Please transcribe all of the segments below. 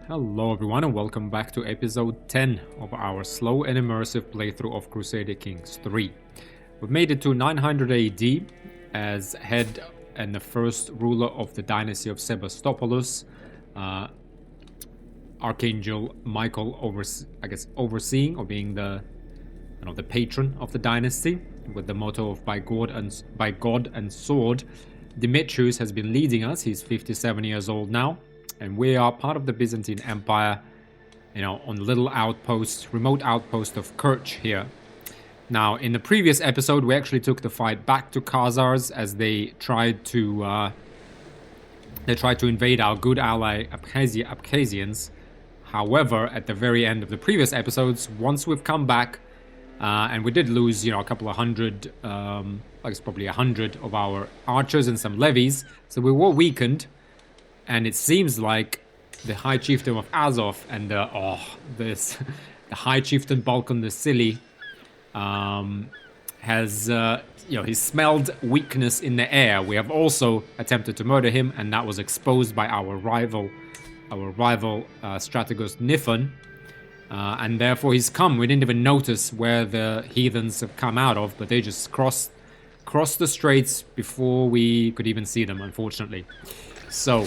Hello everyone and welcome back to episode 10 of our slow and immersive playthrough of Crusader Kings 3. We've made it to 900 AD as head and the first ruler of the dynasty of Sebastopoulos. Archangel Michael overseeing or being the patron of the dynasty with the motto of by God and sword. Demetrius has been leading us. He's 57 years old now. And we are part of the Byzantine Empire, on the little outpost, remote outpost of Kerch here. Now, in the previous episode, we actually took the fight back to Khazars as they tried to invade our good ally Abkhazians. However, at the very end of the previous episodes, once we've come back, and we did lose, a couple of hundred, probably 100 of our archers and some levies, so we were weakened. And it seems like the High Chieftain of Azov and the High Chieftain Balkan the Silly has, he smelled weakness in the air. We have also attempted to murder him, and that was exposed by our rival Strategos Nifon. And therefore he's come. We didn't even notice where the heathens have come out of, but they just crossed the straits before we could even see them, unfortunately. So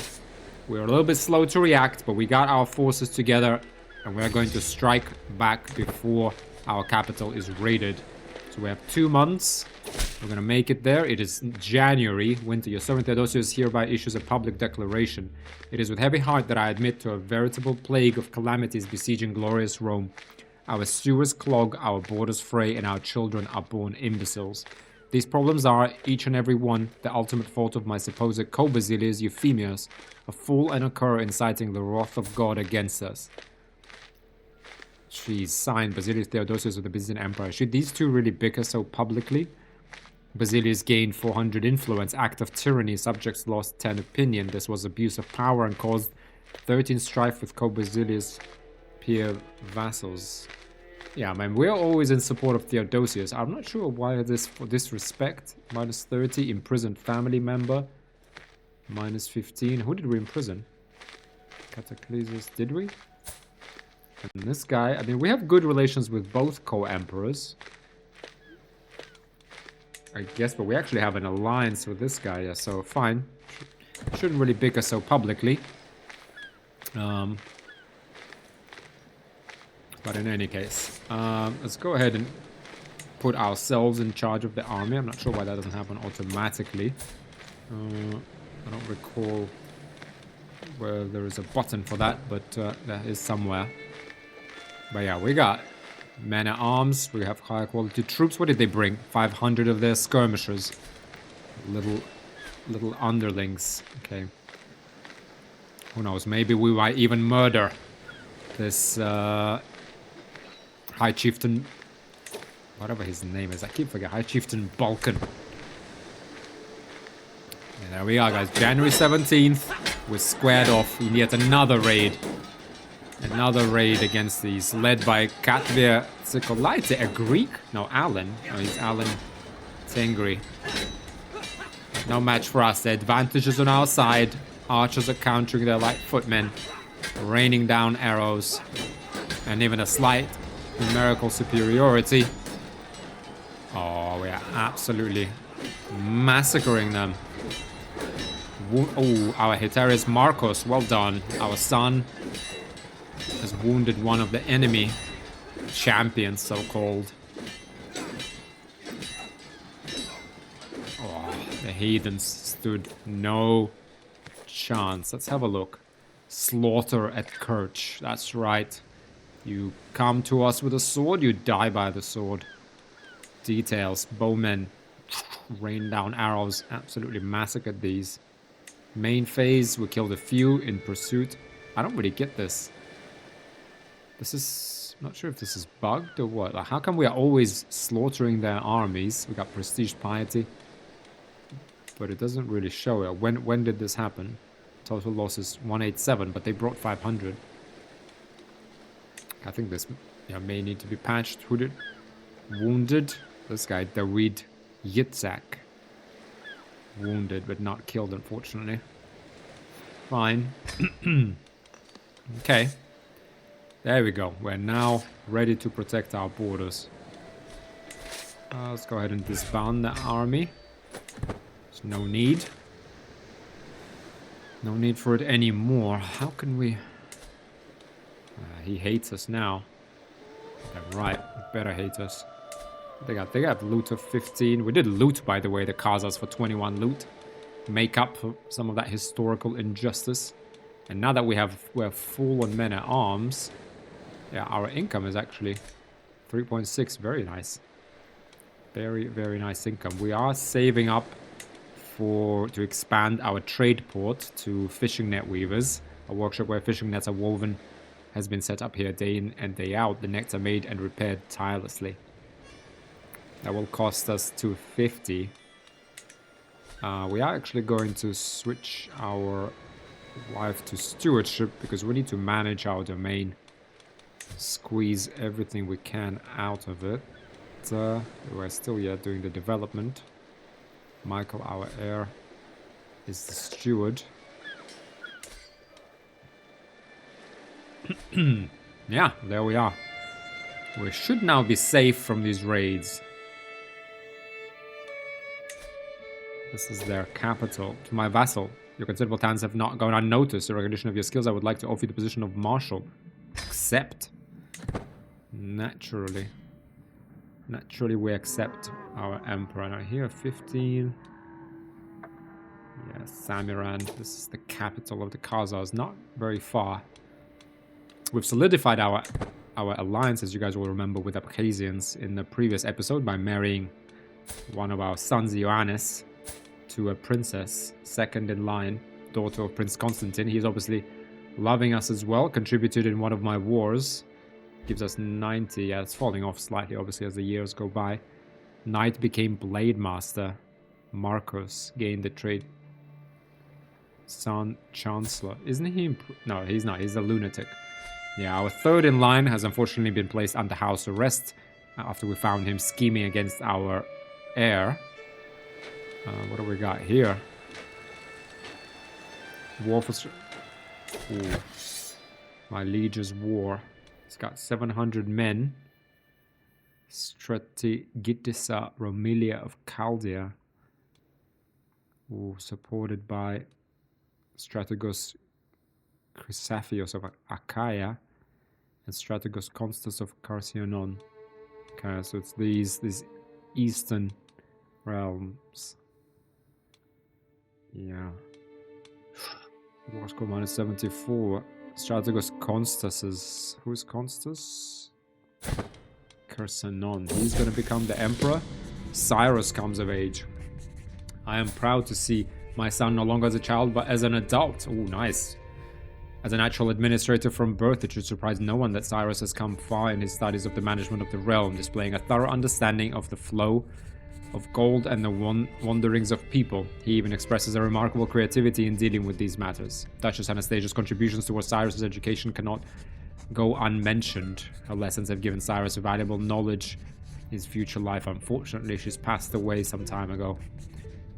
we're a little bit slow to react, but we got our forces together and we're going to strike back before our capital is raided. So we have 2 months. We're going to make it there. It is January, winter. Your sovereign Theodosius hereby issues a public declaration. It is with heavy heart that I admit to a veritable plague of calamities besieging glorious Rome. Our sewers clog, our borders fray, and our children are born imbeciles. These problems are, each and every one, the ultimate fault of my supposed co-Basilius Euphemius, a fool and a cur inciting the wrath of God against us. She's signed Basilius Theodosius of the Byzantine Empire. Should these two really bicker so publicly? Basilius gained 400 influence, act of tyranny, subjects lost 10 opinion. This was abuse of power and caused 13 strife with co-Basilius peer vassals. Yeah, man, we're always in support of Theodosius. I'm not sure why for this respect. Minus 30, imprisoned family member. Minus 15. Who did we imprison? Cataclysmus, did we? And this guy, we have good relations with both co-emperors. I guess, but we actually have an alliance with this guy, yeah, so fine. Shouldn't really bicker so publicly. But in any case, let's go ahead and put ourselves in charge of the army. I'm not sure why that doesn't happen automatically. I don't recall where there is a button for that, but there is somewhere. But yeah, we got men-at-arms. We have higher quality troops. What did they bring? 500 of their skirmishers. Little underlings. Okay. Who knows? Maybe we might even murder this High Chieftain, whatever his name is. I keep forgetting. High Chieftain Balkan. And there we are, guys. January 17th. We're squared off in yet another raid. Another raid against these, led by Katvir Tsikolaite, a Greek? No, Alan. No, he's Alan Tengri. No match for us. The advantage is on our side. Archers are countering their light footmen, raining down arrows, and even a slight numerical superiority. Oh, we are absolutely massacring them. Oh, our Heteris Marcos, well done. Our son has wounded one of the enemy champions, so-called. Oh, the heathens stood no chance. Let's have a look. Slaughter at Kerch. That's right. You come to us with a sword, you die by the sword. Details. Bowmen rain down arrows. Absolutely massacred these. Main phase, we killed a few in pursuit. I don't really get this. This is... I'm not sure if this is bugged or what. Like, how come we are always slaughtering their armies? We got prestige piety. But it doesn't really show it. When did this happen? Total losses 187, but they brought 500. I think this may need to be patched. Who did? Wounded. This guy, David Yitzhak. Wounded, but not killed, unfortunately. Fine. Okay. There we go. We're now ready to protect our borders. Let's go ahead and disband the army. There's no need. No need for it anymore. How can we... he hates us now. Right, better hate us. They got loot of 15. We did loot, by the way, the Khazars for 21 loot. Make up for some of that historical injustice. And now that we're full on men at arms, yeah, our income is actually 3.6. Very nice. Very, very nice income. We are saving up to expand our trade port to fishing net weavers. A workshop where fishing nets are woven has been set up here day in and day out. The nets are made and repaired tirelessly. That will cost us 250. We are actually going to switch our wife to stewardship because we need to manage our domain. Squeeze everything we can out of it. We're still doing the development. Michael, our heir, is the steward. Yeah, there we are. We should now be safe from these raids. This is their capital. To my vassal, your considerable talents have not gone unnoticed. In recognition of your skills, I would like to offer you the position of marshal. Accept. Naturally. Naturally, we accept our emperor. Now here, 15. Yeah, Samiran. This is the capital of the Khazars. Not very far. We've solidified our alliance, as you guys will remember, with Abkhazians in the previous episode by marrying one of our sons, Ioannis, to a princess, second in line, daughter of Prince Constantine. He's obviously loving us as well. Contributed in one of my wars. Gives us 90. Yeah, it's falling off slightly, obviously, as the years go by. Knight became Blade Master. Marcos gained the trade. Son Chancellor. Isn't he? No, he's not. He's a lunatic. Yeah, our third in line has unfortunately been placed under house arrest after we found him scheming against our heir. What do we got here? War for... Ooh. My liege's war. It's got 700 men. Strategitissa Romilia of Chaldea. Ooh, supported by Strategos Chrysaphios of Achaia and Strategos Constas of Carcionon. Okay, so it's these eastern realms. Yeah. War score minus 74. Strategos Constas is... Who's Constas? Carcionon. He's gonna become the emperor. Cyrus comes of age. I am proud to see my son no longer as a child, but as an adult. Oh, nice. As an actual administrator from birth, it should surprise no one that Cyrus has come far in his studies of the management of the realm, displaying a thorough understanding of the flow of gold and the wanderings of people. He even expresses a remarkable creativity in dealing with these matters. Duchess Anastasia's contributions towards Cyrus's education cannot go unmentioned. Her lessons have given Cyrus valuable knowledge in his future life. Unfortunately, she's passed away some time ago.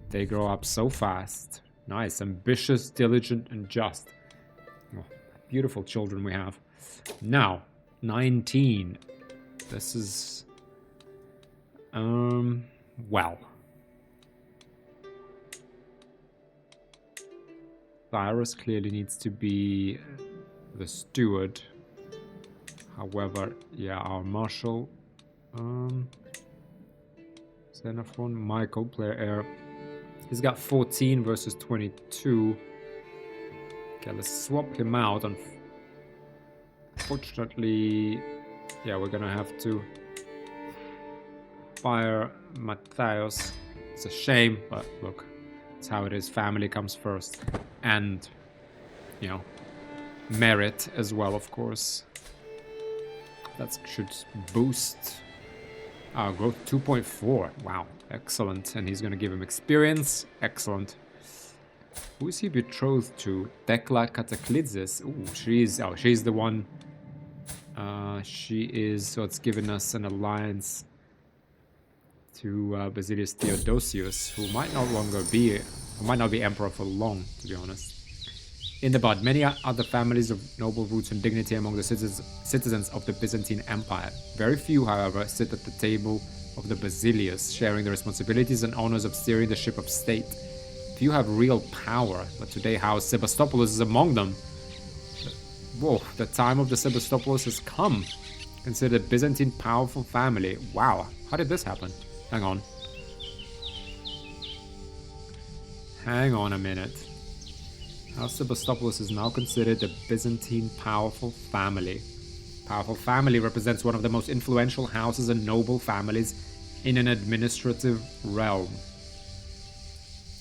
They grow up so fast. Nice, ambitious, diligent, and just. Oh, beautiful children we have. Now, 19. This is... well. Cyrus clearly needs to be the steward. However, yeah, our marshal... Xenophon, Michael, player heir. He's got 14 versus 22. Okay, let's swap him out. Unfortunately, yeah, we're gonna have to fire Matthias. It's a shame, but look, it's how it is. Family comes first. And, you know, merit as well, of course. That should boost our growth 2.4. Wow, excellent. And he's going to give him experience. Excellent. Who is he betrothed to? Tekla Kataklidis. Ooh, she's the one. She is, so it's given us an alliance to Basilius Theodosius, who might not be emperor for long, to be honest. in the bud. Many other families of noble roots and dignity among the citizens of the Byzantine Empire. Very few, however, sit at the table of the Basileus, sharing the responsibilities and honors of steering the ship of state. Few have real power, but today House Sebastopoulos is among them. Whoa, the time of the Sebastopoulos has come. Considered Byzantine powerful family. Wow, how did this happen? Hang on. Hang on a minute. House Sebastopoulos is now considered a Byzantine powerful family. Powerful family represents one of the most influential houses and noble families in an administrative realm.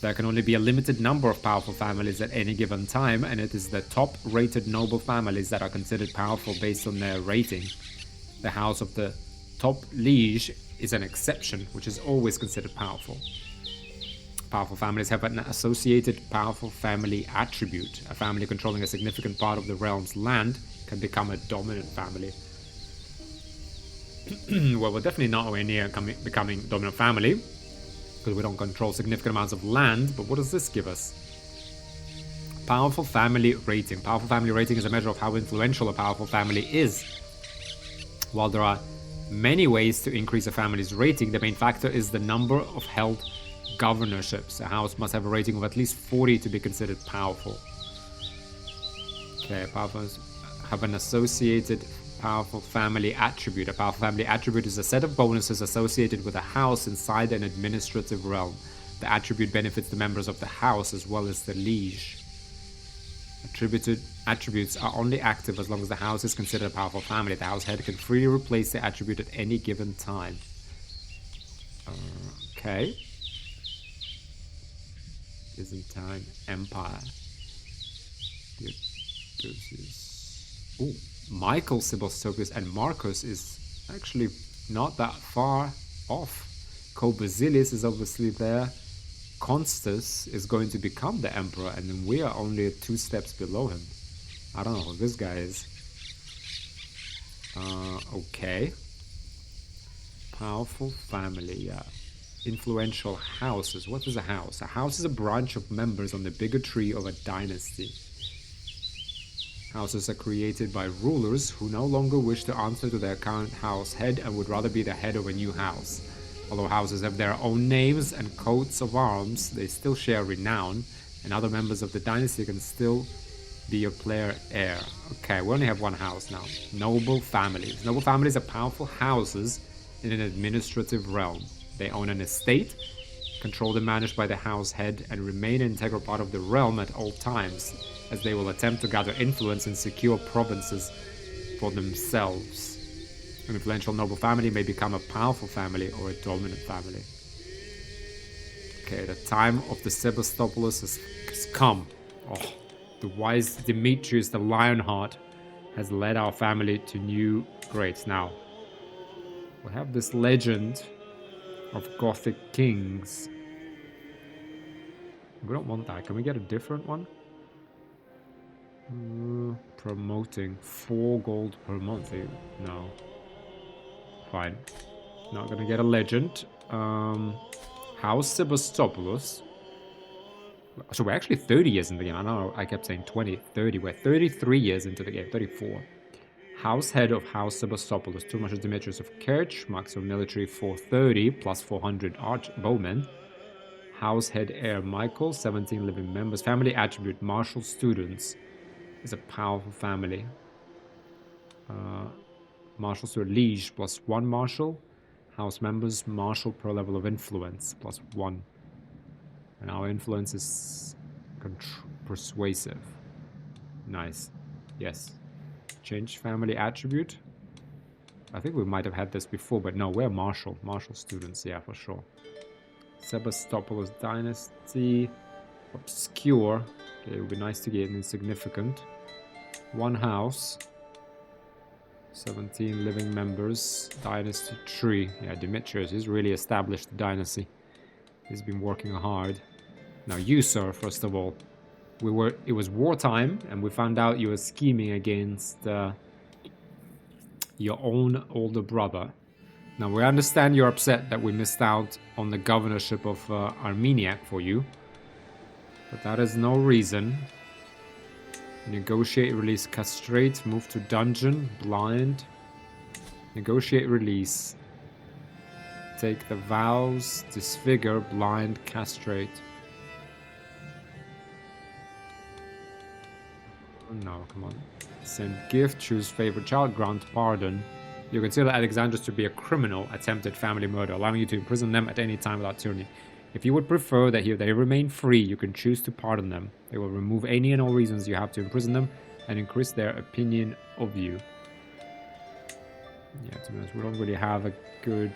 There can only be a limited number of powerful families at any given time, and it is the top-rated noble families that are considered powerful based on their rating. The house of the top liege is an exception, which is always considered powerful. Powerful families have an associated powerful family attribute. A family controlling a significant part of the realm's land can become a dominant family. Well, we're definitely nowhere near becoming dominant family, because we don't control significant amounts of land, but what does this give us? Powerful family rating. Powerful family rating is a measure of how influential a powerful family is. While there are many ways to increase a family's rating, the main factor is the number of held governorships. A house must have a rating of at least 40 to be considered powerful. Okay, powerful have an associated powerful family attribute. A powerful family attribute is a set of bonuses associated with a house inside an administrative realm. The attribute benefits the members of the house as well as the liege. Attributes are only active as long as the house is considered a powerful family. The house head can freely replace the attribute at any given time. Okay. Byzantine Empire. Ooh, Michael Sebastopoulos and Marcus is actually not that far off. Co-Basileus is obviously there. Constus is going to become the emperor, and then we are only 2 steps below him. I don't know who this guy is. Okay. Powerful family, yeah. Influential houses. What is a house? A house is a branch of members on the bigger tree of a dynasty. Houses are created by rulers who no longer wish to answer to their current house head and would rather be the head of a new house. Although houses have their own names and coats of arms, they still share renown, and other members of the dynasty can still be your player heir. Okay, we only have one house now. Noble families. Noble families are powerful houses in an administrative realm. They own an estate, controlled and managed by the house head, and remain an integral part of the realm at all times, as they will attempt to gather influence and secure provinces for themselves. An influential noble family may become a powerful family or a dominant family. Okay, the time of the Sebastopoulos has come. Oh, the wise Demetrius the Lionheart has led our family to new greats. Now, we have this legend of Gothic kings. We don't want that. Can we get a different one? Promoting 4 gold per month. No. Fine. Not gonna get a legend. House Sebastopoulos. So we're actually 30 years in the game. I know I kept saying 20, 30. We're 33 years into the game. 34. House head of House Sebastopoulos. Turmashus Demetrius of Kerch. Maximum military 430 plus 400 bowmen. House head heir Michael. 17 living members. Family attribute martial students. Is a powerful family. Marshals to a liege plus 1 marshal. House members marshal per level of influence plus 1. And our influence is persuasive. Nice. Yes. Change family attribute. I think we might have had this before, but no, we're marshal. Marshal students, yeah, for sure. Sebastopoulos dynasty. Obscure. Okay, it would be nice to get insignificant. 1 house. 17 living members. Dynasty tree. Yeah, Demetrius, he's really established the dynasty. He's been working hard. Now you, sir, first of all. It was wartime, and we found out you were scheming against your own older brother. Now we understand you're upset that we missed out on the governorship of Armeniac for you. But that is no reason Negotiate, release, castrate, move to dungeon, blind. Negotiate, release. Take the vows, disfigure, blind, castrate. Oh, no, come on. Send gift, choose favorite child, grant pardon. You consider Alexandros to be a criminal, attempted family murder, allowing you to imprison them at any time without tyranny. If you would prefer that they remain free, you can choose to pardon them. They will remove any and all reasons you have to imprison them and increase their opinion of you. Yeah, to be honest, we don't really have a good...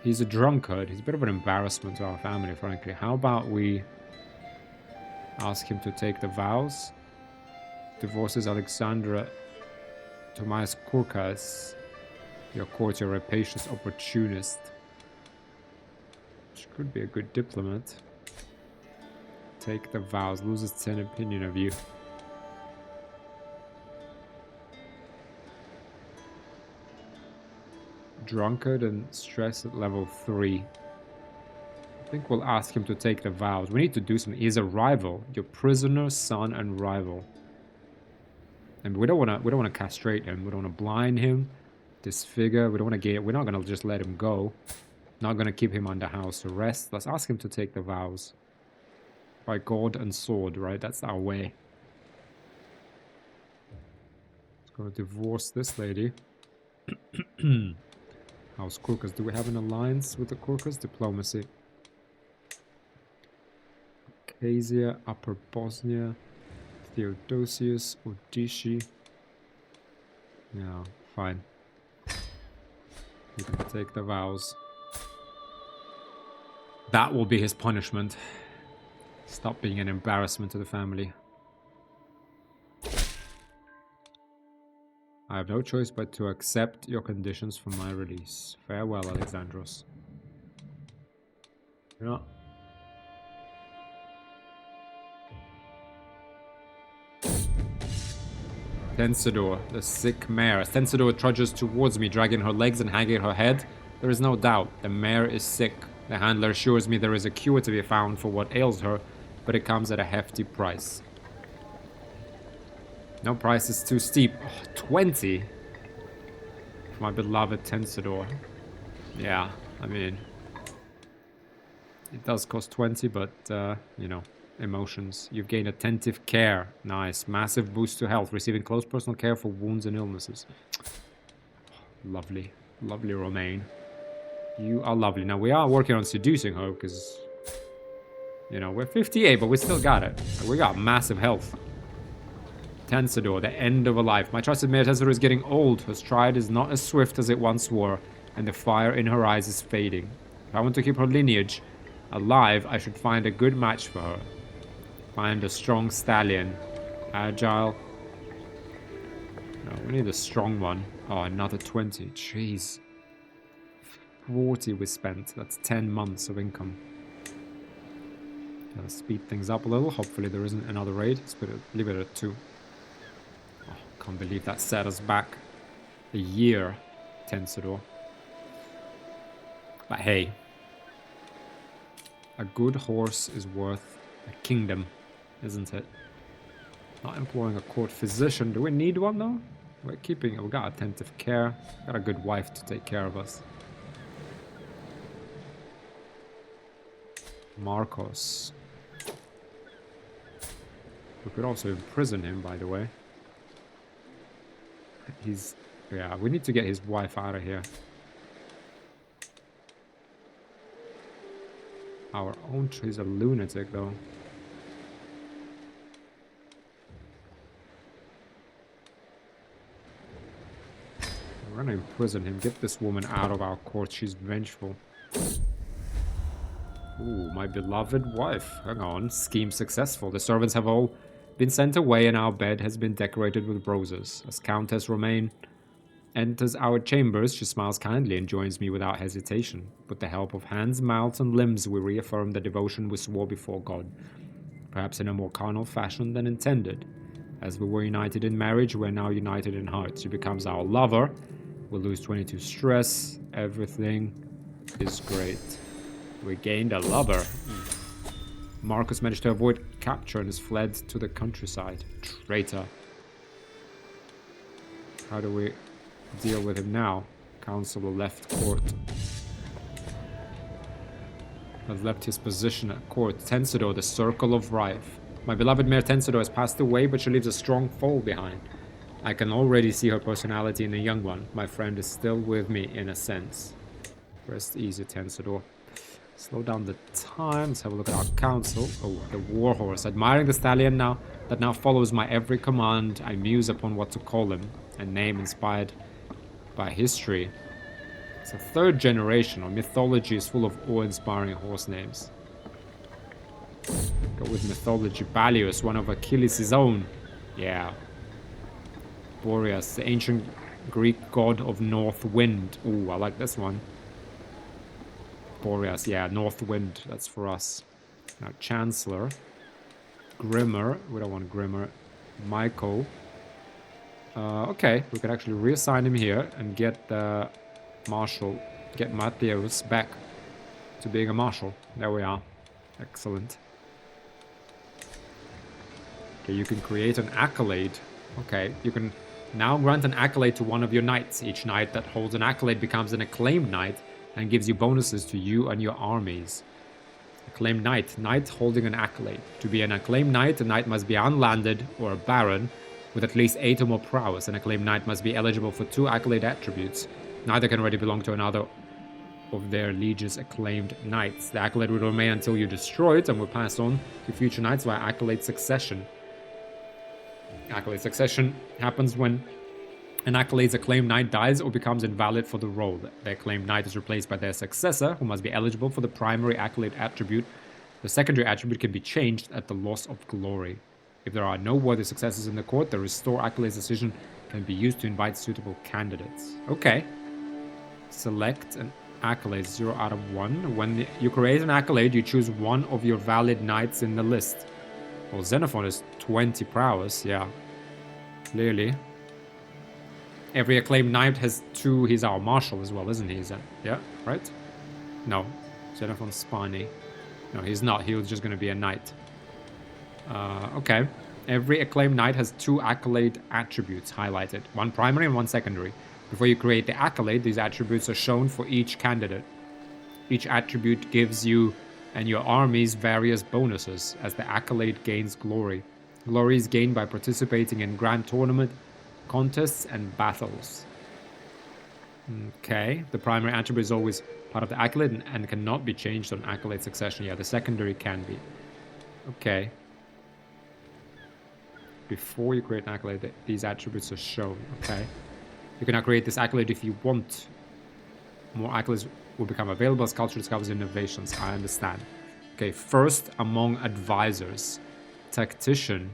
He's a drunkard. He's a bit of an embarrassment to our family, frankly. How about we ask him to take the vows? Divorces Alexandra Tomas Kourkas. Your court, you're a rapacious opportunist. Which could be a good diplomat. Take the vows. Loses 10 opinion of you. Drunkard and stress at level 3. I think we'll ask him to take the vows. We need to do something. He's a rival. Your prisoner, son, and rival. And we don't want to castrate him. We don't want to blind him, disfigure. We don't want to get. We're not going to just let him go. Not going to keep him under house arrest. Let's ask him to take the vows. By God and sword, right? That's our way. Let's go divorce this lady. House Kourkas. Do we have an alliance with the Kourkas? Diplomacy. Abkhazia, Upper Bosnia. Theodosius, Odishi. Yeah, fine. You can take the vows. That will be his punishment. Stop being an embarrassment to the family. I have no choice but to accept your conditions for my release. Farewell, Alexandros. Yeah. Tensador, the sick mare. As Tensador trudges towards me, dragging her legs and hanging her head. There is no doubt, the mare is sick. The handler assures me there is a cure to be found for what ails her, but it comes at a hefty price. No price is too steep. Oh, 20? For my beloved Tensador. Yeah, I mean... It does cost 20, but, you know... Emotions. You've gained attentive care. Nice. Massive boost to health. Receiving close personal care for wounds and illnesses. Lovely. Lovely Romaine. You are lovely. Now, we are working on seducing her because... You know, we're 58, but we still got it. We got massive health. Tensador, the end of a life. My trusted mare Tensador is getting old. Her stride is not as swift as it once were, and the fire in her eyes is fading. If I want to keep her lineage alive, I should find a good match for her. Find a strong stallion. Agile. No, we need a strong one. Oh, another 20. Jeez. 40 we spent. That's 10 months of income. Let's speed things up a little. Hopefully there isn't another raid. Let's leave it at 2. Oh, can't believe that set us back a year, Tensador. But hey. A good horse is worth a kingdom, isn't it? Not employing a court physician. Do we need one though? We're keeping... We got attentive care. Got a good wife to take care of us. Marcos. We could also imprison him, by the way. He's... Yeah, we need to get his wife out of here. Our own... He's a lunatic, though. We're gonna imprison him. Get this woman out of our court. She's vengeful. Ooh, my beloved wife. Hang on. Scheme successful. The servants have all been sent away and our bed has been decorated with roses. As Countess Romaine enters our chambers, she smiles kindly and joins me without hesitation. With the help of hands, mouths, and limbs, we reaffirm the devotion we swore before God. Perhaps in a more carnal fashion than intended. As we were united in marriage, we're now united in heart. She becomes our lover. We'll lose 22 stress. Everything is great. We gained a lover. Marcus managed to avoid capture and has fled to the countryside. Traitor. How do we deal with him now? Constable left court. Has left his position at court. Tensidor, the circle of rife. My beloved mare Tensidor has passed away, but she leaves a strong foal behind. I can already see her personality in a young one. My friend is still with me in a sense. Rest easy, Tensidor. Slow down the time. Let's have a look at our council. Oh, the warhorse. Admiring the stallion now that now follows my every command, I muse upon what to call him. A name inspired by history. It's a third generation. Our mythology is full of awe-inspiring horse names. Go with mythology. Balius, one of Achilles' own. Yeah. Boreas, the ancient Greek god of north wind. Ooh, I like this one. Boreas, yeah, north wind. That's for us. Now, Chancellor. Grimmer. We don't want Grimmer. Michael. Okay, we could actually reassign him here and get the Marshal. Get Matthias back to being a Marshal. There we are. Excellent. Okay, you can create an accolade. Okay, you can now grant an accolade to one of your knights. Each knight that holds an accolade becomes an acclaimed knight and gives you bonuses to you and your armies. Acclaimed knight. Knight holding an accolade. To be an acclaimed knight, a knight must be unlanded or a baron with at least 8 or more prowess. An acclaimed knight must be eligible for 2 accolade attributes. Neither can already belong to another of their liege's acclaimed knights. The accolade will remain until you destroy it and will pass on to future knights via accolade succession. Accolade succession happens when an accolade's acclaimed knight dies or becomes invalid for the role. The acclaimed knight is replaced by their successor, who must be eligible for the primary accolade attribute. The secondary attribute can be changed at the loss of glory. If there are no worthy successors in the court, the restore accolades decision can be used to invite suitable candidates. Okay. Select an accolade 0 out of 1. When you create an accolade, you choose one of your valid knights in the list. Well, Xenophon is 20 prowess, yeah. Clearly. Every acclaimed knight has 2. He's our marshal as well, isn't he? Yeah, right? No. Xenophon's spiny. No, he's not. He was just going to be a knight. Okay. Every acclaimed knight has 2 accolade attributes highlighted. 1 primary and 1 secondary. Before you create the accolade, these attributes are shown for each candidate. Each attribute gives you and your armies various bonuses as the accolade gains glory. Glory is gained by participating in grand tournament, contests, and battles. Okay, the primary attribute is always part of the accolade and cannot be changed on accolade succession. Yeah, the secondary can be. Okay. Before you create an accolade, these attributes are shown. Okay. You can now create this accolade if you want. More accolades will become available as culture discovers innovations. I understand. Okay, first among advisors. Tactician.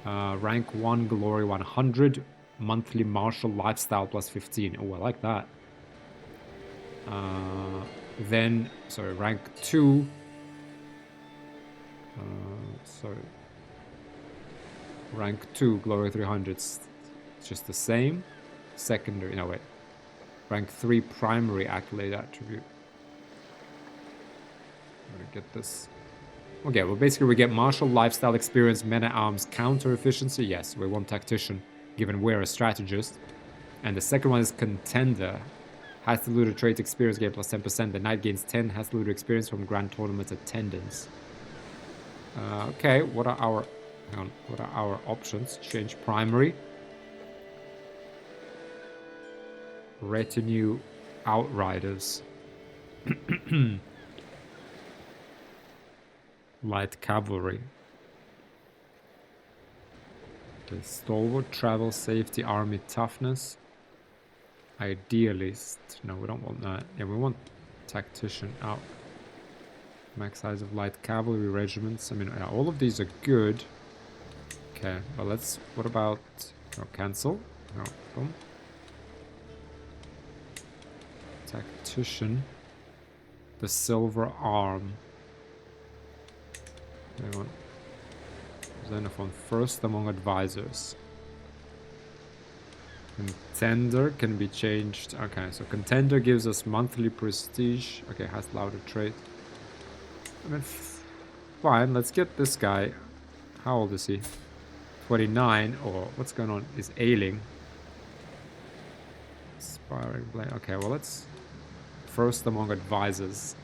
Rank 1, glory 100. Monthly martial lifestyle plus 15. Oh, I like that. Then, sorry, rank 2. Rank 2, glory 300. It's just the same. Secondary, no wait. Rank 3, primary accolade attribute. I'm gonna get this. Okay, well basically we get martial lifestyle experience, men-at-arms, counter efficiency. Yes, we want tactician, given we're a strategist. And the second one is contender. Has the looter trait experience gain plus 10%. The knight gains 10. Has the looter experience from grand tournament attendance. Okay, what are our... Hang on, what are our options? Change primary. Retinue outriders. Light cavalry. Okay, stalwart, travel, safety, army, toughness. Idealist. No, we don't want that. Yeah, we want tactician out. Max size of light cavalry regiments. I mean, yeah, all of these are good. Okay, well let's... What about... No, cancel. No, boom. Tactician. The silver arm. Hang on. Xenophon first among advisors. Contender can be changed. Okay, so contender gives us monthly prestige. Okay, has louder trait. I mean, fine. Let's get this guy. How old is he? 29, or what's going on? Is ailing. Aspiring blade. Okay, well, let's first among advisors.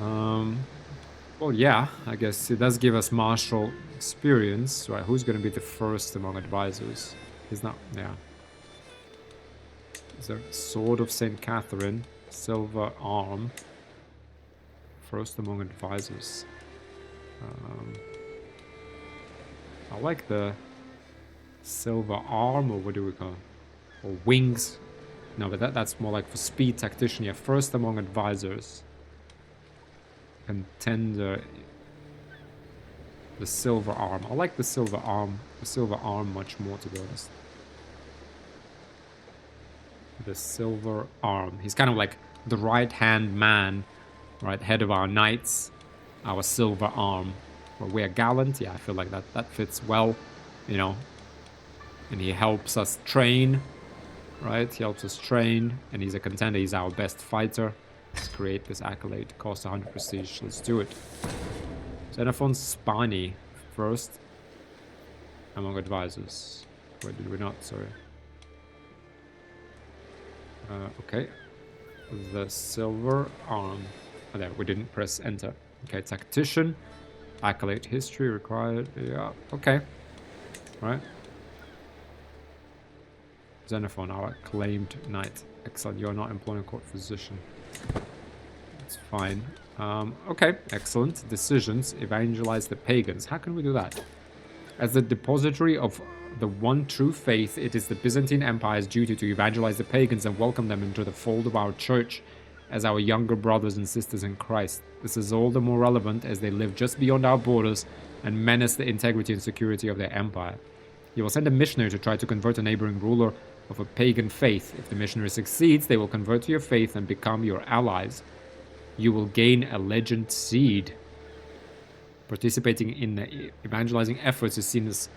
Well, yeah, I guess it does give us martial experience, right? Who's going to be the first among advisors? He's not, yeah. Is there Sword of St. Catherine, silver arm, first among advisors. I like the silver arm, or what do we call it? Or wings. No, but that's more like for speed tactician. Yeah, first among advisors. Contender. The silver arm. I like the silver arm much more, to be honest. The silver arm. He's kind of like the right-hand man, right, head of our knights. Our silver arm. Well, we're gallant. Yeah, I feel like that fits well, you know. And he helps us train, right? He helps us train, and he's a contender. He's our best fighter. Let's create this accolade. Cost 100 prestige. Let's do it. Xenophon Spani first among advisors. Where did we not? Sorry. Okay. The silver arm. Oh, there. We didn't press enter. Okay, tactician. Accolade history required. Yeah. Okay. Right. Xenophon, our acclaimed knight. Excellent. You're not employing a court physician. That's fine. Okay, excellent. Decisions. Evangelize the pagans. How can we do that? As the depository of the one true faith, it is the Byzantine Empire's duty to evangelize the pagans and welcome them into the fold of our church as our younger brothers and sisters in Christ. This is all the more relevant as they live just beyond our borders and menace the integrity and security of their empire. You will send a missionary to try to convert a neighboring ruler of a pagan faith. If the missionary succeeds, they will convert to your faith and become your allies. You will gain a legend seed. Participating in the evangelizing efforts is seen as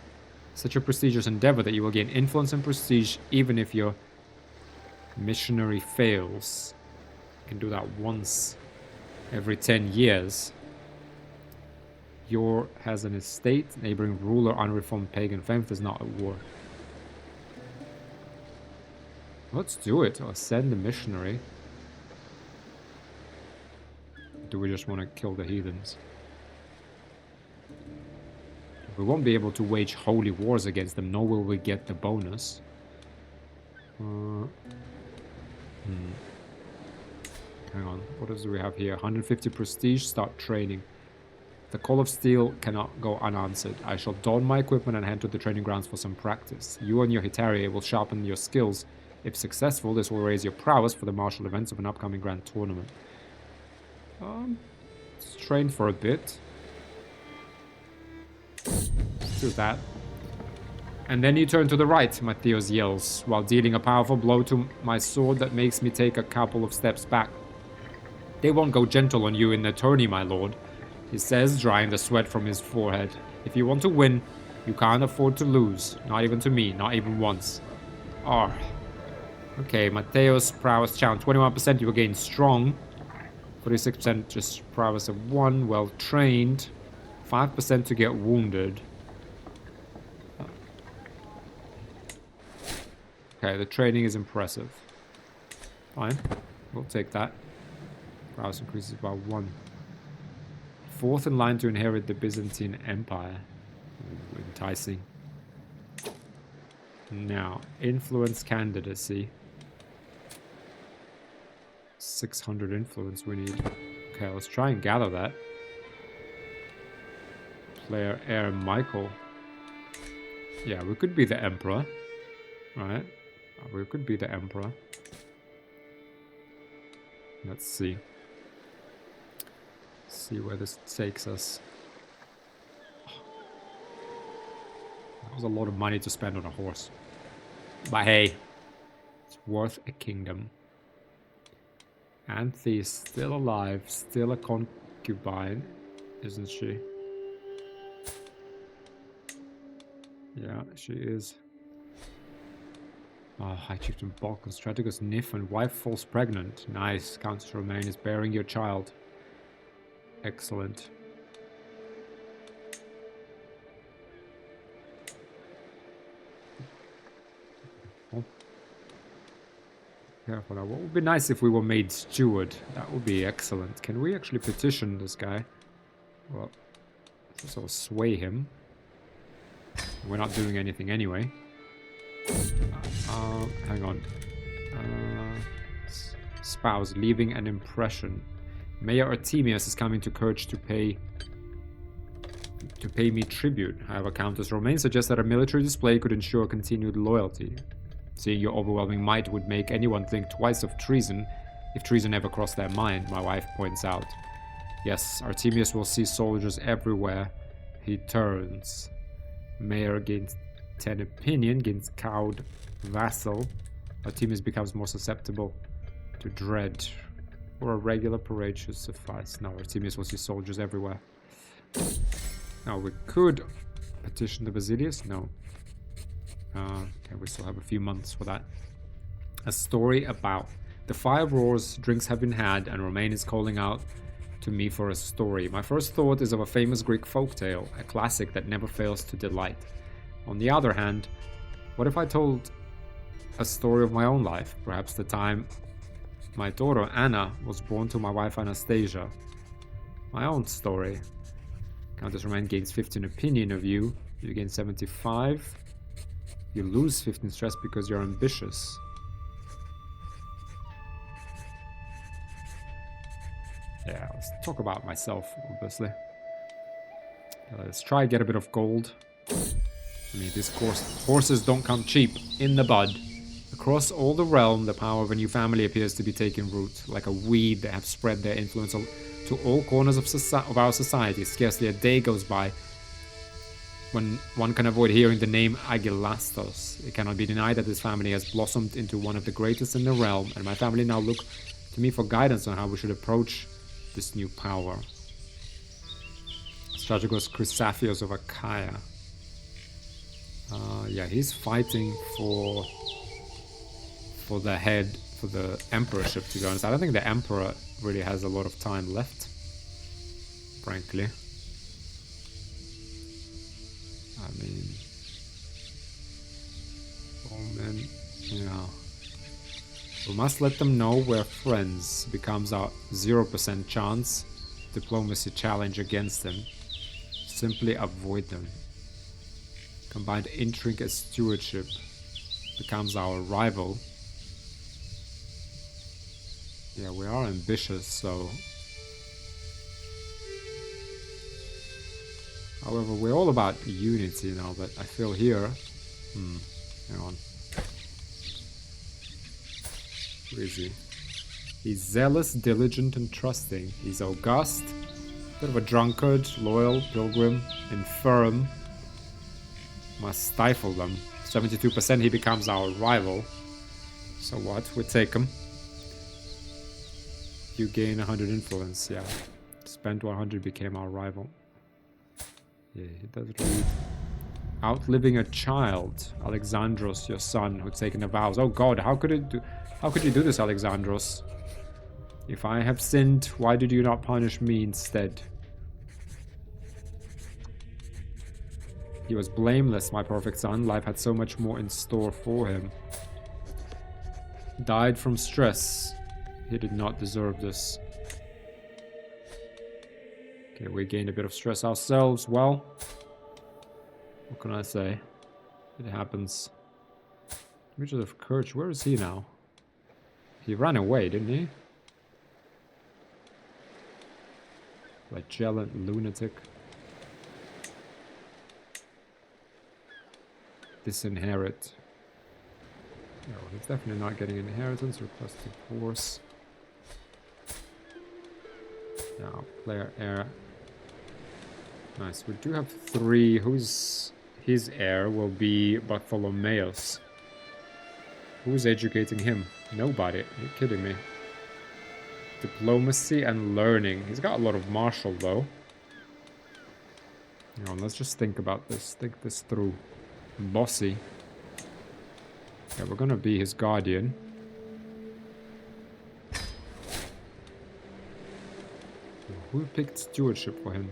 such a prestigious endeavor that you will gain influence and prestige even if your missionary fails. You can do that once every 10 years. Your has an estate, neighboring ruler, unreformed pagan faith is not at war. Let's do it. Or send a missionary. Do we just want to kill the heathens? We won't be able to wage holy wars against them, nor will we get the bonus. Hang on, what do we have here? 150 prestige, start training. The Call of Steel cannot go unanswered. I shall don my equipment and head to the training grounds for some practice. You and your Hetaria will sharpen your skills. If successful, this will raise your prowess for the martial events of an upcoming grand tournament. Let's train for a bit. Let's do that. And then you turn to the right, Matthios yells, while dealing a powerful blow to my sword that makes me take a couple of steps back. They won't go gentle on you in the tourney, my lord, he says, drying the sweat from his forehead. If you want to win, you can't afford to lose. Not even to me, not even once. Okay, Matteo's prowess challenge. 21% you will gain strong. 46% just prowess of 1, well trained. 5% to get wounded. Okay, the training is impressive. Fine, we'll take that. Prowess increases by 1. Fourth in line to inherit the Byzantine Empire. Ooh, enticing. Now, influence candidacy. 600 influence we need. Okay, let's try and gather that. Player Air Michael. Yeah, we could be the Emperor. Right? We could be the Emperor. Let's see. See where this takes us. That was a lot of money to spend on a horse. But hey, it's worth a kingdom. Anthe is still alive, still a concubine, isn't she? Yeah, she is. Oh, High Chieftain Balkan, Strategos Nif, and wife falls pregnant. Nice. Countess Romaine is bearing your child. Excellent. Oh. Careful now. What would be nice if we were made steward? That would be excellent. Can we actually petition this guy? Well, let's sort of sway him. We're not doing anything anyway. Hang on. Spouse, leaving an impression. Mayor Artemius is coming to Kerch to pay me tribute. However, Countess Romaine suggests that a military display could ensure continued loyalty. Seeing your overwhelming might would make anyone think twice of treason, if treason ever crossed their mind, my wife points out. Yes, Artemius will see soldiers everywhere he turns. Mayor gains 10 opinion, gains cowed vassal. Artemius becomes more susceptible to dread. Or a regular parade should suffice. No, Artemius will see soldiers everywhere. Now we could petition the Basilius. No. Okay, we still have a few months for that. A story about the fire roars, drinks have been had, and Romaine is calling out to me for a story. My first thought is of a famous Greek folktale, a classic that never fails to delight. On the other hand, what if I told a story of my own life? Perhaps the time my daughter Anna was born to my wife Anastasia. My own story. Countess Romaine gains 15 opinion of you. You gain 75. You lose 15 stress because you're ambitious. Yeah, let's talk about myself, obviously. Let's try and get a bit of gold. I mean, these horses don't come cheap. In the bud. Across all the realm, the power of a new family appears to be taking root. Like a weed, they have spread their influence to all corners of our society. Scarcely a day goes by when one can avoid hearing the name Agilastos. It cannot be denied that this family has blossomed into one of the greatest in the realm, and my family now look to me for guidance on how we should approach this new power. Strategos Chrysafios of Achaia. Yeah, he's fighting for the emperorship, to be honest. I don't think the emperor really has a lot of time left, frankly. I mean, Roman, yeah. We must let them know we're friends. Becomes our 0% chance. Diplomacy challenge against them. Simply avoid them. Combined intrigue as stewardship. Becomes our rival. Yeah, we are ambitious, so... However, we're all about unity now, but I feel here... hang on. Where is he? He's zealous, diligent, and trusting. He's august, bit of a drunkard, loyal, pilgrim, infirm. Must stifle them. 72% he becomes our rival. So what? We take him. You gain 100 influence, yeah. Spent 100 became our rival. Yeah, he does read. Outliving a child. Alexandros, your son, who'd taken the vows. Oh god, how could you do this, Alexandros? If I have sinned, why did you not punish me instead? He was blameless, my perfect son. Life had so much more in store for him. Died from stress. He did not deserve this. Okay, we gained a bit of stress ourselves. Well, what can I say? It happens. Richard of Kerch, where is he now? He ran away, didn't he? Flagellant lunatic. Disinherit. No, he's definitely not getting inheritance. Request divorce. Now, player heir. Nice. We do have 3. Who's his heir will be Bartholomeus. Who's educating him? Nobody. Are you kidding me? Diplomacy and learning. He's got a lot of martial though. Hang on, let's just think about this. Think this through. Bossy. Yeah, we're gonna be his guardian. Who picked stewardship for him?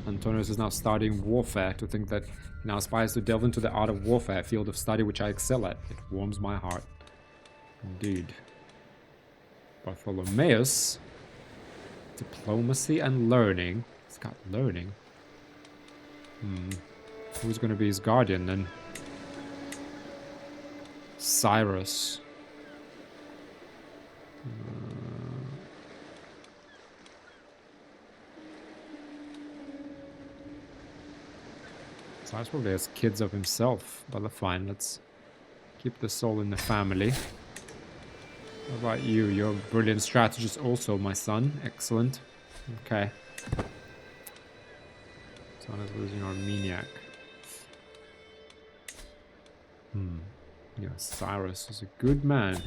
Antonius is now studying warfare. To think that he now aspires to delve into the art of warfare, a field of study which I excel at. It warms my heart. Indeed. Bartholomeus. Diplomacy and learning. He's got learning. Who's going to be his guardian then? Cyrus. Cyrus probably has kids of himself, but fine, let's keep the soul in the family. How about you? You're a brilliant strategist also, my son. Excellent. Okay. Son is losing Armeniac. Yeah, Cyrus is a good man.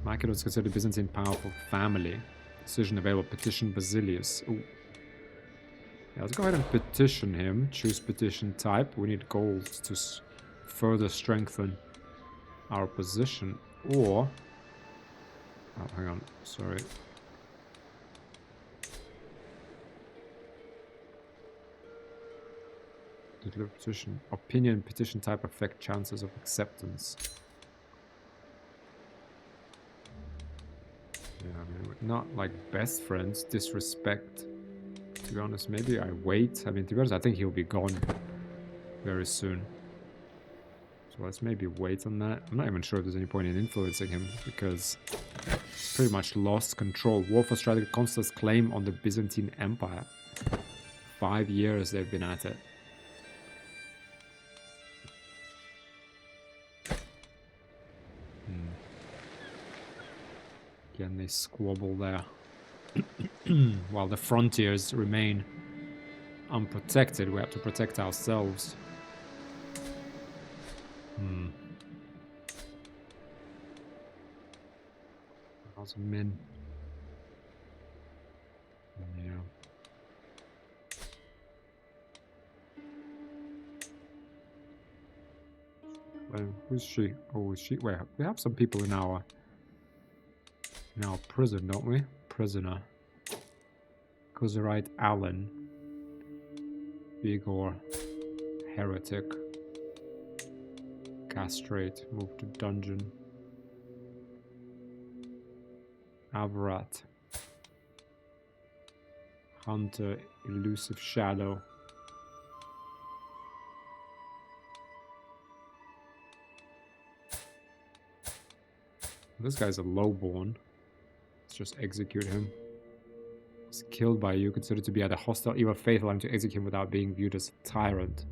Macedon is considered a Byzantine powerful family. Decision available. Petition Basilius. Ooh. Yeah, let's go ahead and petition him. Choose petition type. We need gold to further strengthen our position. Or... oh, hang on. Sorry. Declare petition. Opinion petition type affect chances of acceptance. Yeah, I mean, we're not like best friends. Disrespect. To be honest, maybe I wait. I mean, to be honest, I think he'll be gone very soon. So let's maybe wait on that. I'm not even sure if there's any point in influencing him because he's pretty much lost control. War for strategy, Constant's claim on the Byzantine Empire. 5 years they've been at it. Again, they squabble there. While the frontiers remain unprotected, we have to protect ourselves. How's men? Yeah. Who's she? Oh, is she? Wait, we have some people in our prison, don't we? Prisoner. Kozerite Allen. Vigor. Heretic. Castrate. Move to dungeon. Avarat. Hunter. Elusive Shadow. This guy's a lowborn. Let's just execute him. He's killed by you, considered to be either hostile, evil, faithful, and to execute him without being viewed as a tyrant.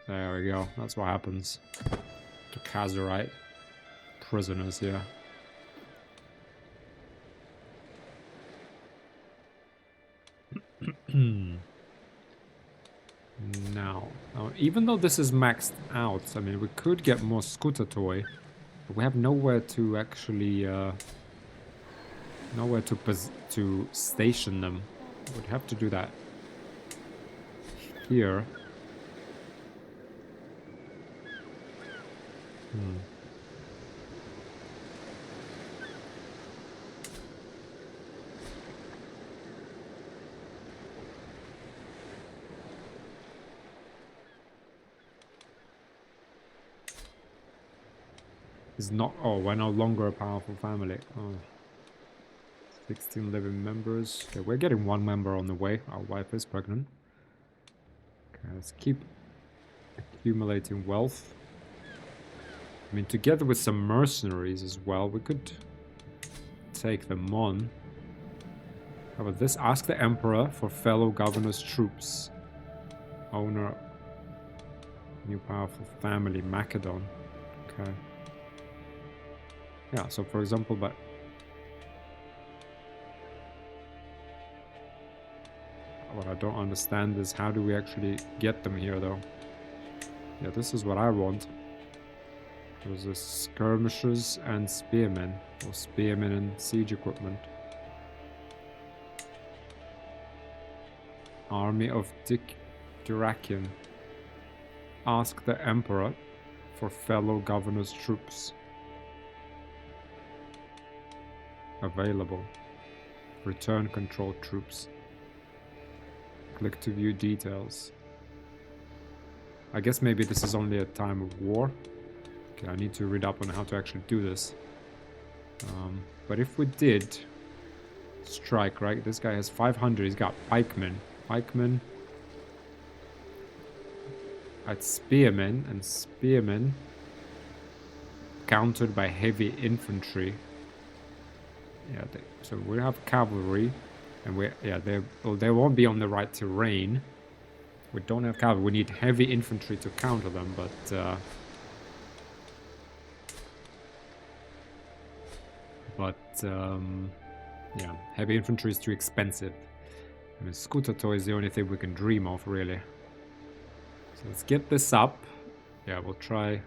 There we go. That's what happens to Kazarite prisoners here. Now, even though this is maxed out, I mean, we could get more scooter toy, but we have nowhere to actually, nowhere to station them. We'd have to do that here. Is not. Oh, we're no longer a powerful family. Oh. 16 living members. Okay, we're getting one member on the way. Our wife is pregnant. Okay, let's keep accumulating wealth. I mean, together with some mercenaries as well, we could take them on. How about this? Ask the Emperor for fellow governor's troops. Owner. New powerful family, Macedon. Okay. Yeah, so for example, but what I don't understand is how do we actually get them here, though? Yeah, this is what I want. There's a skirmishers and spearmen, or spearmen and siege equipment. Army of Diracian. Ask the Emperor for fellow governor's troops. Available. Return control troops. Click to view details. I guess maybe this is only a time of war. Okay, I need to read up on how to actually do this. But if we did strike, right? This guy has 500. He's got pikemen. Pikemen. At spearmen, and spearmen countered by heavy infantry. Yeah, so we have cavalry, and they won't be on the right terrain. We don't have cavalry. We need heavy infantry to counter them, yeah, heavy infantry is too expensive. I mean, scooter toy is the only thing we can dream of, really. So let's get this up. Yeah, we'll try.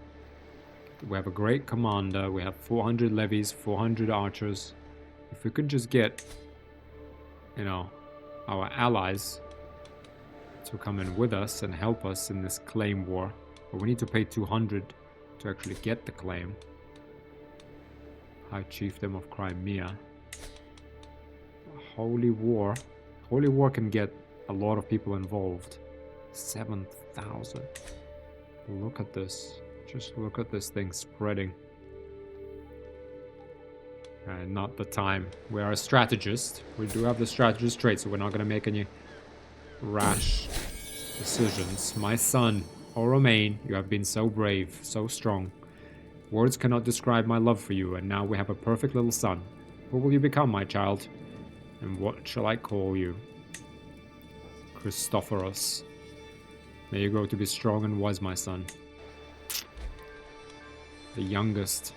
We have a great commander. We have 400 levies, 400 archers. If we could just get, you know, our allies to come in with us and help us in this claim war. But we need to pay 200 to actually get the claim. High Chiefdom of Crimea. Holy War. Holy War can get a lot of people involved. 7,000. Look at this. Just look at this thing spreading. Not the time. We are a strategist. We do have the strategist trait, so we're not going to make any rash decisions. My son, O Romain, you have been so brave, so strong. Words cannot describe my love for you, and now we have a perfect little son. Who will you become, my child? And what shall I call you? Christophoros. May you grow to be strong and wise, my son. The youngest.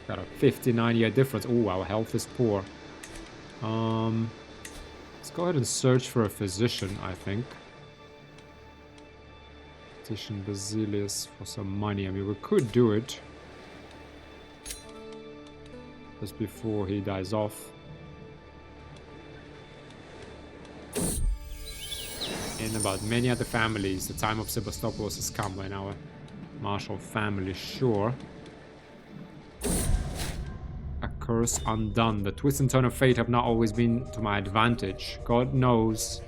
Got a 59-year difference. Oh, our health is poor. Let's go ahead and search for a physician, I think. Petition Basilius for some money. I mean, we could do it just before he dies off. In about many other families, the time of Sebastopoulos has come when our martial family, sure. A curse undone. The twist and turn of fate have not always been to my advantage. God knows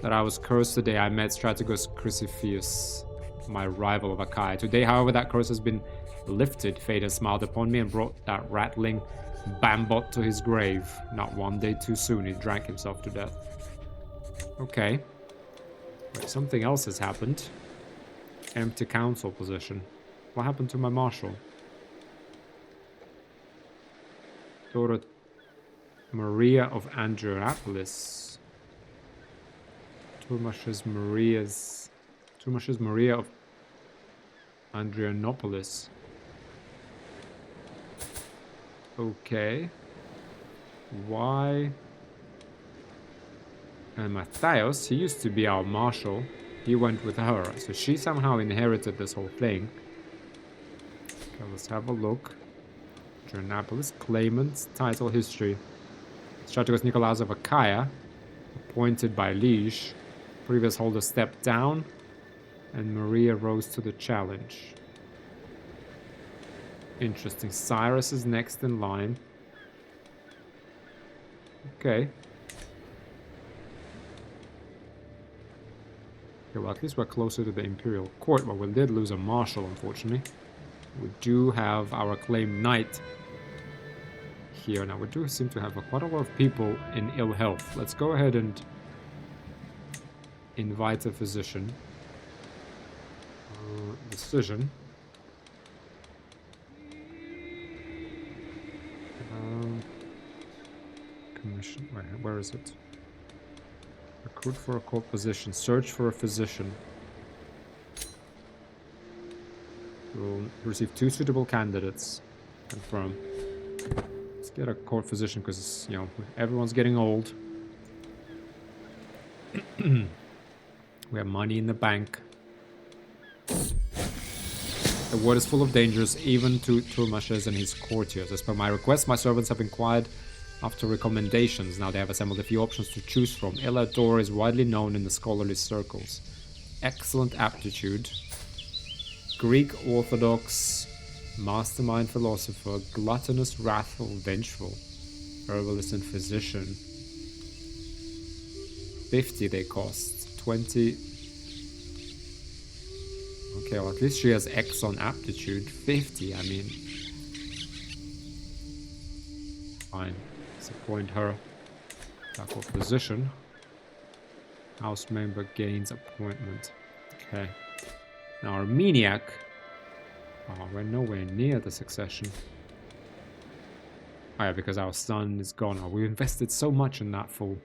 that I was cursed the day I met Strategos Chrysippus, my rival of Achaia. Today, however, that curse has been lifted. Fate has smiled upon me and brought that rattling Bambot to his grave. Not one day too soon, he drank himself to death. Okay. Wait, something else has happened. Empty council position. What happened to my marshal? Daughter Maria of Andrianapolis. Turmashes Maria of Andrianopolis. Okay. Why? And Matthias, he used to be our marshal. He went with her, so she somehow inherited this whole thing. Okay, let's have a look. Andrianopolis, claimants, title, history. Strategos Nicolaus of Achaia, appointed by Liege. Previous holder stepped down, and Maria rose to the challenge. Interesting. Cyrus is next in line. Okay. Okay, well, at least we're closer to the Imperial Court, but we did lose a marshal, unfortunately. We do have our acclaimed knight here. Now, we do seem to have quite a lot of people in ill health. Let's go ahead and invite a physician. Decision. Commission. Wait, where is it? Recruit for a court position. Search for a physician. We'll receive 2 suitable candidates. Confirm. Let's get a court physician because, you know, everyone's getting old. We have money in the bank. The world is full of dangers, even to Turmashes and his courtiers. As per my request, my servants have inquired after recommendations. Now they have assembled a few options to choose from. Elador is widely known in the scholarly circles. Excellent aptitude. Greek Orthodox, mastermind philosopher, gluttonous, wrathful, vengeful, herbalist and physician. 50 they cost. 20. Okay, well at least she has X on aptitude. 50, I mean. Fine. Disappoint her. Tackle position. House member gains appointment. Okay. Now our maniac. Oh, we're nowhere near the succession. Oh yeah, because our son is gone. Oh, we invested so much in that fool.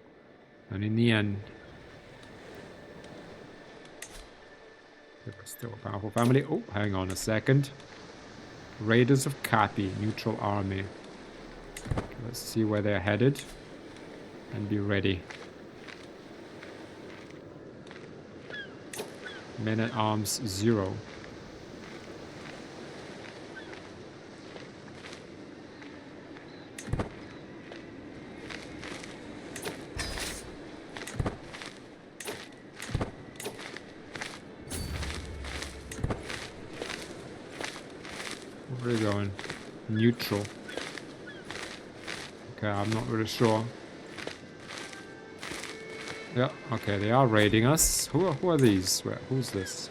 And in the end... They were still a powerful family. Oh, hang on a second. Raiders of Capi, neutral army. Okay, let's see where they're headed. And be ready. Men at arms 0. Where are we going? Neutral. Okay, I'm not really sure. Yeah, okay, they are raiding us. Who are these? Who's this?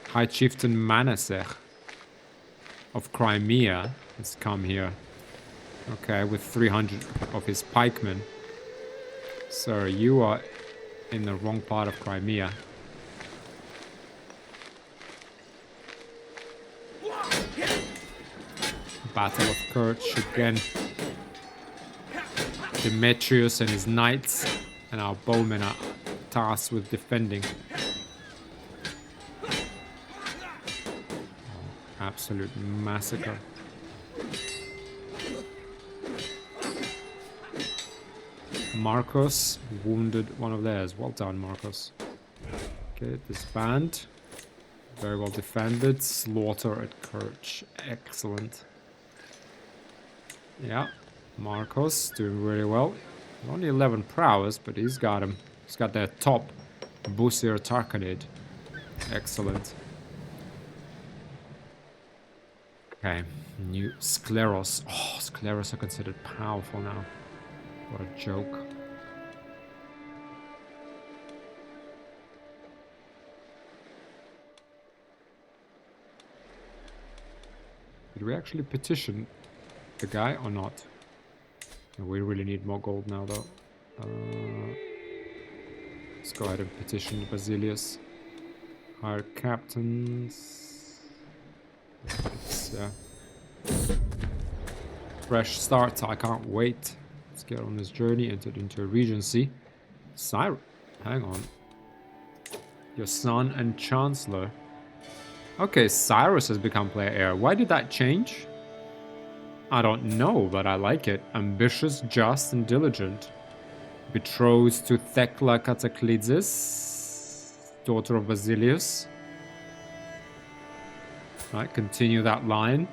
High Chieftain Manasseh of Crimea has come here. Okay, with 300 of his pikemen. Sir, you are in the wrong part of Crimea. Battle of Kerch again. Demetrius and his knights and our bowmen are tasked with defending. Oh, absolute massacre. Marcos wounded one of theirs. Well done, Marcos. Okay, disband. Very well defended. Slaughter at Kerch. Excellent. Yeah, Marcos doing really well. Only 11 prowess, but he's got him. He's got their top Busir Tarkanid. Excellent. Okay, new Scleros. Oh, Scleros are considered powerful now. What a joke. Did we actually petition the guy or not? We really need more gold now, though. Let's go ahead and petition Basilius. Hire captains. Yeah. Fresh start. I can't wait. Let's get on this journey. Entered into a regency. Cyrus. Hang on. Your son and Chancellor. Okay, Cyrus has become player heir. Why did that change? I don't know, but I like it. Ambitious, just, and diligent. Betrothed to Thecla Cataclydis, daughter of Basilius. Right, continue that line.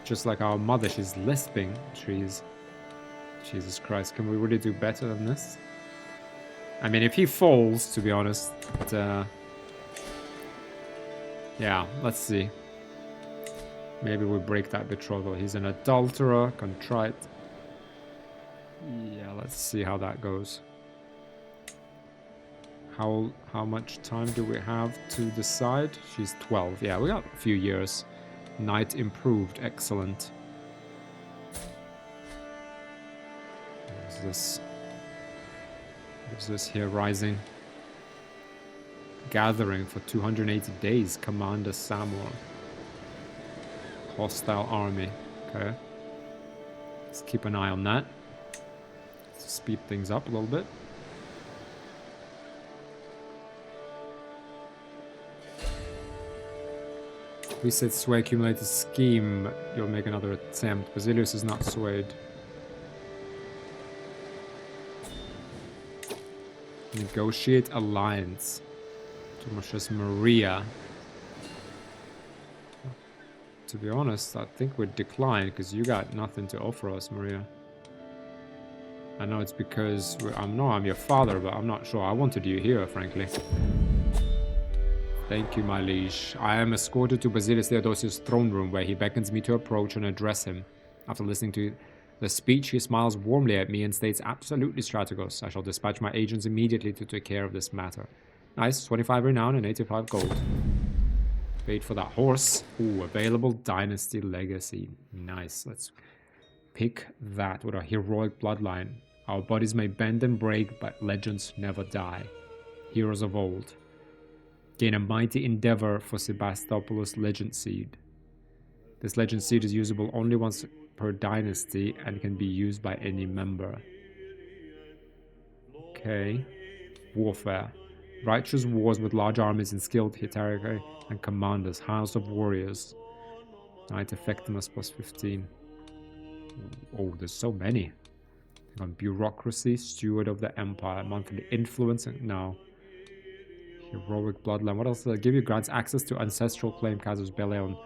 Just like our mother, she's lisping. Jesus Christ, can we really do better than this? I mean, if he falls, to be honest, yeah, let's see. Maybe we break that betrothal. He's an adulterer, contrite. Yeah, let's see how that goes. How much time do we have to decide? She's 12. Yeah, we got a few years. Knight improved. Excellent. What is this? What is this here? Rising. Gathering for 280 days. Commander Samuel. Hostile army. Okay. Let's keep an eye on that. Let's speed things up a little bit. We said sway accumulated scheme. You'll make another attempt. Basilius is not swayed. Negotiate alliance. Tomashes Maria. To be honest, I think we'd decline because you got nothing to offer us, Maria. I know it's because I'm your father, but I'm not sure I wanted you here, frankly. Thank you, my liege. I am escorted to Basilius Theodosius' throne room, where he beckons me to approach and address him. After listening to the speech, he smiles warmly at me and states, "Absolutely, Strategos. I shall dispatch my agents immediately to take care of this matter." Nice, 25 renown and 85 gold. Paid for that horse. Ooh, available dynasty legacy. Nice, let's pick that with a heroic bloodline. Our bodies may bend and break, but legends never die. Heroes of old. Gain a mighty endeavor for Sebastopoulos legend seed. This legend seed is usable only once per dynasty and can be used by any member. Okay. Warfare. Righteous wars with large armies and skilled hierarchy and commanders. House of warriors. Knight effectiveness plus 15. Oh, there's so many. On bureaucracy, steward of the empire, monthly influence, and now heroic bloodline. What else does it give you? Grants access to ancestral claim casus belli on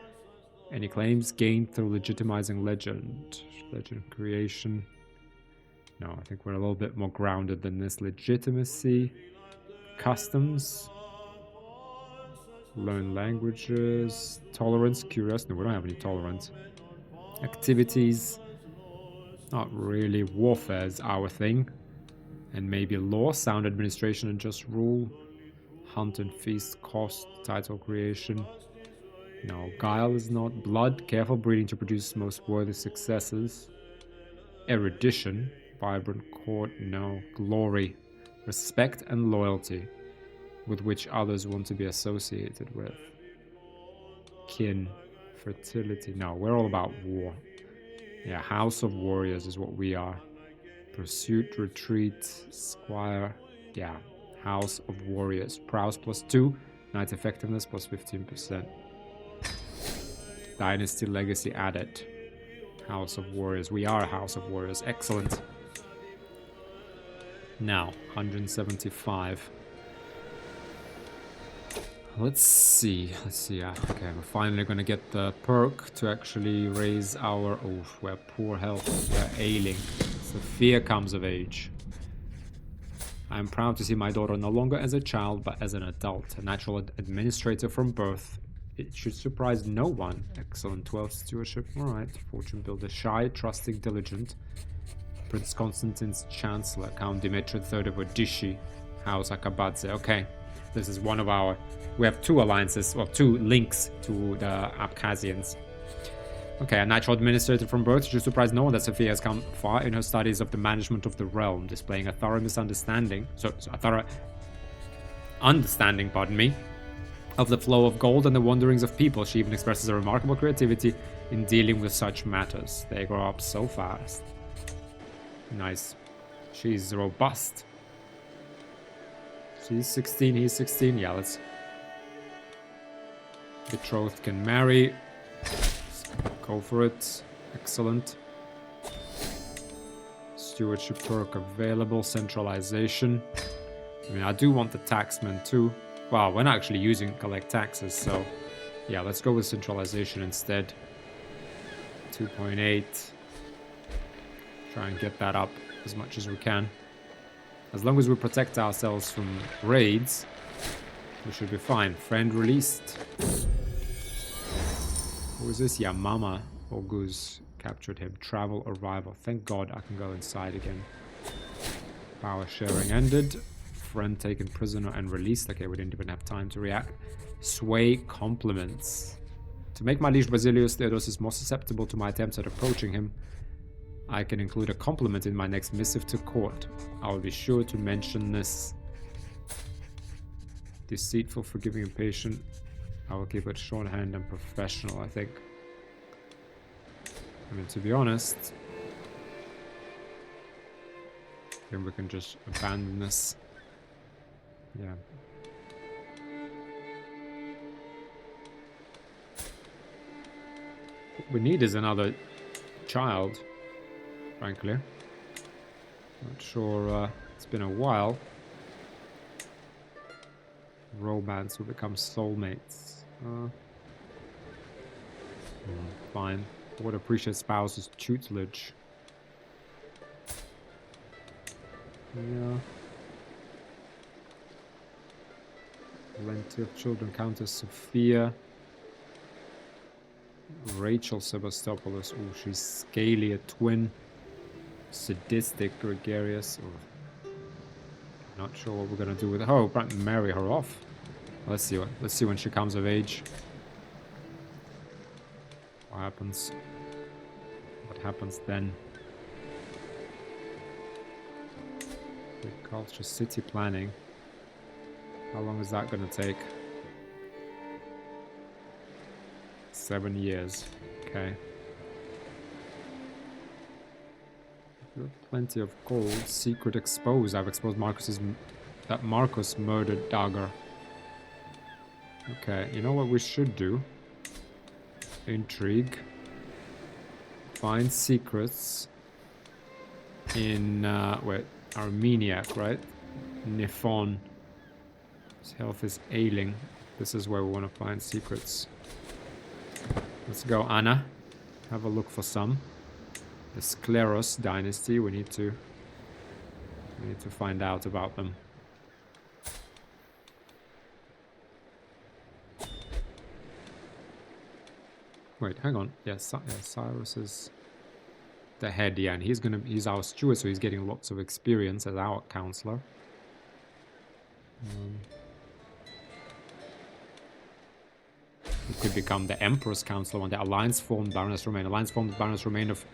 any claims gained through legitimizing legend. Legend creation. No, I think we're a little bit more grounded than this. Legitimacy. Customs. Learn languages. Tolerance. Curiosity. No, we don't have any tolerance. Activities. Not really. Warfare is our thing. And maybe law, sound administration, and just rule. Hunt and feast, cost, title creation. No, guile is not. Blood, careful breeding to produce most worthy successors. Erudition, vibrant court, no. Glory, respect and loyalty, with which others want to be associated with. Kin, fertility, no, we're all about war. Yeah, House of Warriors is what we are. Pursuit, retreat, squire, yeah. House of Warriors. Prowess plus 2. Knight effectiveness plus 15%. Dynasty legacy added. House of Warriors. We are a House of Warriors. Excellent. Now, 175. Let's see. Yeah, okay, we're finally gonna get the perk to actually raise our... Oh, we're poor health. We're ailing. Sophia comes of age. I am proud to see my daughter no longer as a child, but as an adult, a natural administrator from birth. It should surprise no one. Excellent 12 stewardship. Alright. Fortune builder. Shy, trusting, diligent. Prince Constantine's chancellor. Count Dimitri III of Odishi. House Akabadze. Okay. This is one of our... We have two alliances, well, two links to the Abkhazians. Okay, a natural administrator from birth should surprise no one that Sophia has come far in her studies of the management of the realm, displaying a thorough understanding, pardon me, of the flow of gold and the wanderings of people. She even expresses a remarkable creativity in dealing with such matters. They grow up so fast. Nice. She's robust. She's 16, he's 16. Yeah, let's... Betrothed can marry. Go for it. Excellent. Stewardship perk available. Centralization. I mean, I do want the taxman too. Well, we're not actually using collect taxes, so... Yeah, let's go with centralization instead. 2.8. Try and get that up as much as we can. As long as we protect ourselves from raids, we should be fine. Friend released. Who is this? Yamama Oguz captured him. Travel arrival. Thank God I can go inside again. Power sharing ended. Friend taken prisoner and released. Okay, we didn't even have time to react. Sway compliments. To make my liege Basilius Theodosius more susceptible to my attempts at approaching him, I can include a compliment in my next missive to court. I will be sure to mention this. Deceitful, forgiving, and patient. I will keep it shorthand and professional, I think. I mean, to be honest, then we can just abandon this. Yeah. What we need is another child, frankly. Not sure, it's been a while. Romance will become soulmates. Fine. I would appreciate spouse's tutelage. Yeah. Plenty of children. Countess Sophia. Rachel Sebastopoulos. Oh, she's scaly, a twin. Sadistic, gregarious. Oh, not sure what we're gonna do with her. Oh, marry her off. Let's see when she comes of age. What happens? What happens then? Agriculture, city planning. How long is that gonna take? 7 years. Okay. Plenty of gold. Secret exposed. I've exposed that Marcus murdered Dagger. Okay, you know what we should do? Intrigue. Find secrets in wait, Armeniac, right? Niphon. His health is ailing. This is where we want to find secrets. Let's go, Anna. Have a look for some. The Scleros dynasty. We need to find out about them. Wait, hang on. Yeah, Cyrus is the head, yeah, and he's our steward, so he's getting lots of experience as our counselor. He could become the Emperor's counselor when the Alliance formed Baroness Romaine. Alliance formed Baroness Romaine of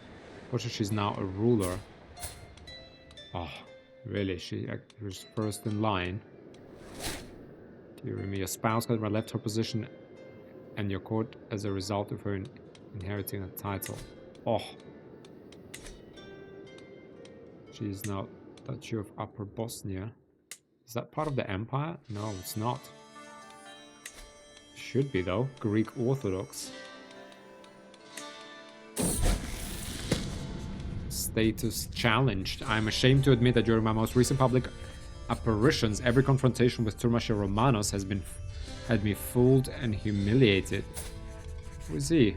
Russia. She's now a ruler. Oh, really? She was first in line. Dear me, your spouse has left her position and your court as a result of her inheriting a title. Oh. She is now Duchy of Upper Bosnia. Is that part of the empire? No, it's not. Should be though. Greek Orthodox. Status challenged. I'm ashamed to admit that during my most recent public apparitions, every confrontation with Turmasha Romanos had me fooled and humiliated. Who is he?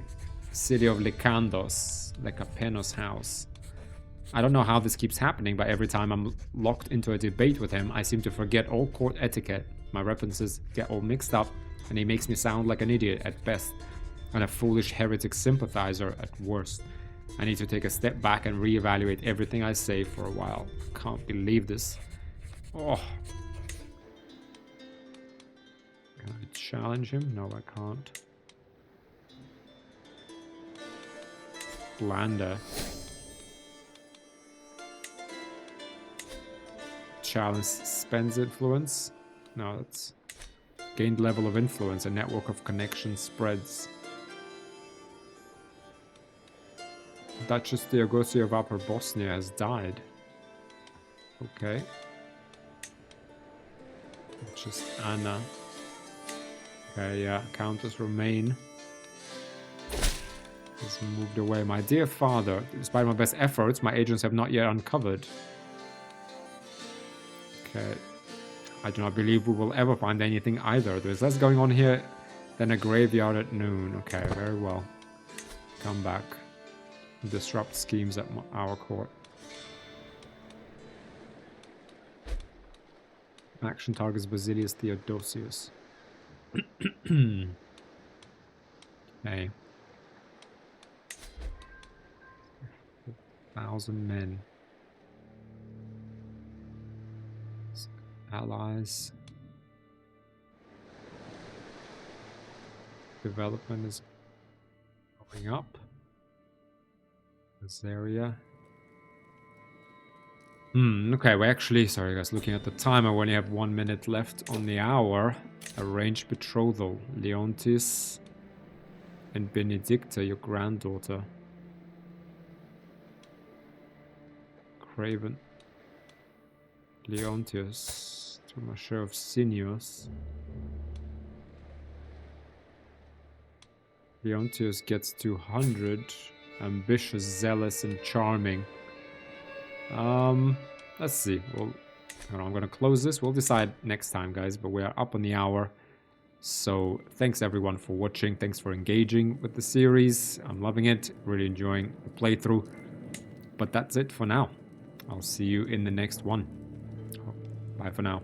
City of Lykandos, Lekapenos house. I don't know how this keeps happening, but every time I'm locked into a debate with him, I seem to forget all court etiquette. My references get all mixed up, and he makes me sound like an idiot at best, and a foolish heretic sympathizer at worst. I need to take a step back and reevaluate everything I say for a while. Can't believe this. Oh. Can I challenge him? No, I can't. Lander. Challenge spends influence. No, that's gained level of influence. A network of connections spreads. Duchess Theogosia of Upper Bosnia has died. Okay. Duchess Anna. Okay, yeah. Countess Romaine has moved away. My dear father, despite my best efforts, my agents have not yet uncovered. Okay. I do not believe we will ever find anything either. There's less going on here than a graveyard at noon. Okay, very well. Come back. Disrupt schemes at our court. Action targets Basilius Theodosius. Okay. 1,000 men. Allies. Development is going up. This area. Okay, we're actually, sorry guys, looking at the timer, we only have 1 minute left on the hour. Arranged betrothal. Leontis and Benedicta, your granddaughter. Craven. Leontius. Tomasher of Sinius. Leontius gets 200. Ambitious, zealous, and charming. Let's see. Well, I'm gonna close this. We'll decide next time, guys. But we are up on the hour. So thanks everyone for watching. Thanks for engaging with the series. I'm loving it. Really enjoying the playthrough. But that's it for now. I'll see you in the next one. Bye for now.